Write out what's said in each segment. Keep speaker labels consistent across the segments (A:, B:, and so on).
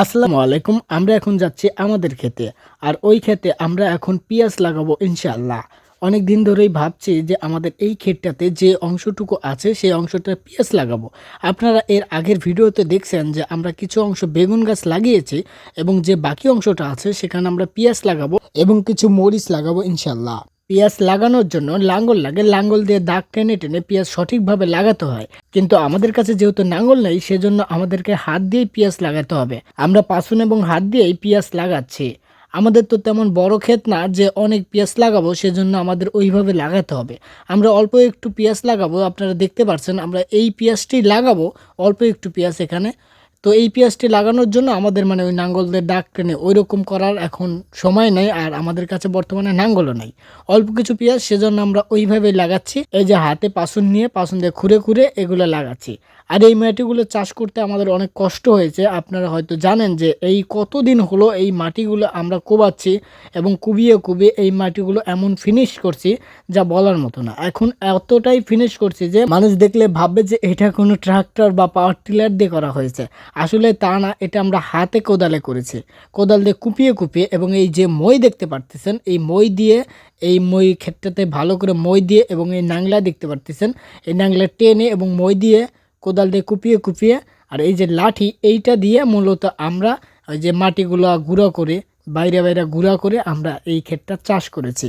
A: আসসালামু আলাইকুম। আমরা এখন যাচ্ছি আমাদের ক্ষেতে। আর ওই ক্ষেতে আমরা এখন পিঁয়াজ লাগাবো ইনশাআল্লাহ। অনেক দিন ধরেই ভাবছি যে আমাদের এই ক্ষেতটাতে যে অংশটুকু আছে সেই অংশটা পিঁয়াজ লাগাবো। আপনারা এর আগের ভিডিওতে দেখছেন যে আমরা কিছু অংশ বেগুন গাছ লাগিয়েছি এবং যে বাকি অংশটা আছে সেখানে আমরা পিঁয়াজ লাগাবো এবং কিছু মরিচ লাগাবো ইনশাআল্লাহ। পিঁয়াজ লাগানোর জন্য লাঙ্গল লাগে, লাঙ্গল দিয়ে দাগ টেনে টেনে পিঁয়াজ সঠিকভাবে লাগাতে হয়। কিন্তু আমাদের কাছে যেহেতু লাঙ্গল নেই সেজন্য আমাদেরকে হাত দিয়েই পিঁয়াজ লাগাতে হবে। আমরা পাসুন এবং হাত দিয়েই পিঁয়াজ লাগাচ্ছি। আমাদের তো তেমন বড় ক্ষেত না যে অনেক পেঁয়াজ লাগাবো, সেজন্য আমাদের ওইভাবে লাগাতে হবে। আমরা অল্প একটু পেঁয়াজ লাগাবো, আপনারা দেখতে পাচ্ছেন আমরা এই পেঁয়াজটি লাগাবো, অল্প একটু পেঁয়াজ এখানে। তো এই পেঁয়াজটি লাগানোর জন্য আমাদের মানে ওই নাঙ্গল দিয়ে দাগ টেনে ওই রকম করার এখন সময় নেই, আর আমাদের কাছে বর্তমানে নাঙ্গলও নেই। অল্প কিছু পেঁয়াজ, সেজন্য আমরা ওইভাবেই লাগাচ্ছি। এই যে হাতে পাসুন নিয়ে পাসুন দিয়ে খুঁড়ে খুঁড়ে এগুলো লাগাচ্ছি। আর এই মাটিগুলো চাষ করতে আমাদের অনেক কষ্ট হয়েছে। আপনারা হয়তো জানেন যে এই কতদিন হলো এই মাটিগুলো আমরা কোবাচ্ছি এবং কুবিয়ে কুবিয়ে এই মাটিগুলো এমন ফিনিশ করছি যা বলার মতো না। এখন এতটাই ফিনিশ করছি যে মানুষ দেখলে ভাববে যে এটা কোনো ট্রাক্টর বা পাওয়ার টিলার দিয়ে করা হয়েছে। আসলে তা না, এটা আমরা হাতে কোদালে করেছি। কোদাল দিয়ে কুপিয়ে কুপিয়ে, এবং এই যে মই দেখতে পারতেছেন এই মই দিয়ে, এই মই ক্ষেত্রতে ভালো করে মই দিয়ে, এবং এই নাংলা দেখতে পারতেছেন এই নাংলা টেনে এবং মই দিয়ে কোদাল দিয়ে কুপিয়ে কুপিয়ে, আর এই যে লাঠি এইটা দিয়ে মূলত আমরা ওই যে মাটিগুলো গুঁড়ো করে বাইরে বাইরে গুঁড়া করে আমরা এই ক্ষেতটা চাষ করেছি।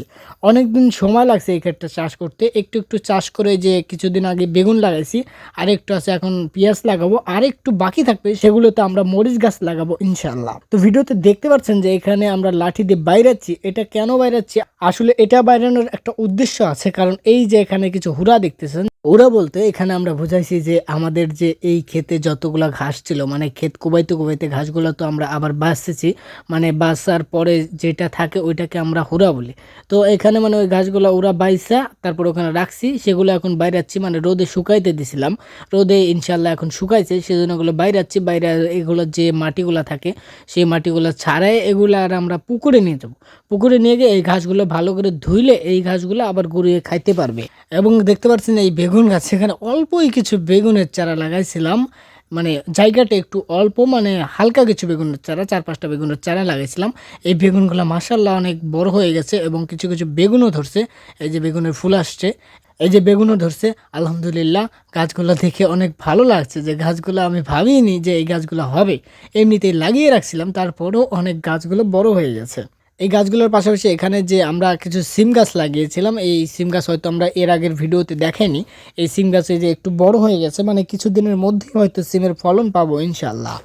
A: অনেক দিন সময় লাগছে এই ক্ষেতটা চাষ করতে। একটু একটু চাষ করে যে কিছুদিন আগে বেগুন লাগাইছি, আর একটু আছে এখন পেঁয়াজ লাগাবো, আর একটু বাকি থাকবে সেগুলোতে আমরা মরিচ গাছ লাগাবো ইনশাল্লাহ। তো ভিডিওতে দেখতে পাচ্ছেন যে এখানে আমরা লাঠি দিয়ে বাইরাচ্ছি। এটা কেন বাইরাচ্ছি? আসলে এটা বাইরানোর একটা উদ্দেশ্য আছে, কারণ এই যে এখানে কিছু হুড়া দেখতেছেন, ওরা বলতে এখানে আমরা বুঝাইছি যে আমাদের যে এই ক্ষেতে যতগুলা ঘাস ছিল, মানে ক্ষেত কুবাইতে কুবাইতে ঘাসগুলো তো আমরা আবার বাঁচতেছি, মানে বাঁচার পরে যেটা থাকে ওইটাকে আমরা হুড়া বলি। তো এখানে মানে ওই ঘাসগুলো ওরা বাইসা তারপর ওখানে রাখছি, সেগুলো এখন বাইরাচ্ছি, মানে রোদে শুকাইতে দিছিলাম। রোদে ইনশাল্লাহ এখন শুকাইছে, সেজন্য এগুলো বাইরাচ্ছি। বাইরে এগুলো যে মাটিগুলো থাকে সেই মাটিগুলো ছাড়াই এগুলো আর আমরা পুকুরে নিয়ে যাবো। পুকুরে নিয়ে গিয়ে এই ঘাসগুলো ভালো করে ধুইলে এই ঘাসগুলো আবার গড়িয়ে খাইতে পারবে। এবং দেখতে পাচ্ছেন এই বেগুন গাছ, এখানে অল্পই কিছু বেগুনের চারা লাগাইছিলাম, মানে জায়গাটা একটু অল্প, মানে হালকা কিছু বেগুনের চারা, 4-5টা বেগুনের চারা লাগাইছিলাম। এই বেগুনগুলো মাশাআল্লাহ অনেক বড় হয়ে গেছে এবং কিছু কিছু বেগুনও ধরছে। এই যে বেগুনের ফুল আসছে, এই যে বেগুনও ধরছে আলহামদুলিল্লাহ। গাছগুলো দেখে অনেক ভালো লাগছে যে গাছগুলো আমি ভাবিনি যে এই গাছগুলো হবে, এমনিতেই লাগিয়ে রাখছিলাম, তারপরেও অনেক গাছগুলো বড় হয়ে গেছে। এই গাছগুলোর পাশাপাশি এখানে যে আমরা কিছু সিম গাছ লাগিয়েছিলাম, এই সিম গাছ হয়তো আমরা এর আগের ভিডিওতে দেখাইনি। এই সিম গাছে যে একটু বড় হয়ে গেছে, মানে কিছুদিনের মধ্যেই হয়তো সিমের ফলন পাবো ইনশাল্লাহ।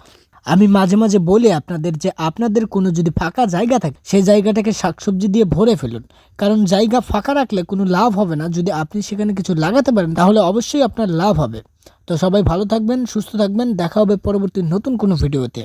A: আমি মাঝে মাঝে বলি আপনাদের যে আপনাদের কোনো যদি ফাঁকা জায়গা থাকে সেই জায়গাটাকে শাকসবজি দিয়ে ভরে ফেলুন, কারণ জায়গা ফাঁকা রাখলে কোনো লাভ হবে না। যদি আপনি সেখানে কিছু লাগাতে পারেন তাহলে অবশ্যই আপনার লাভ হবে। তো সবাই ভালো থাকবেন, সুস্থ থাকবেন, দেখা হবে পরবর্তী নতুন কোনো ভিডিওতে।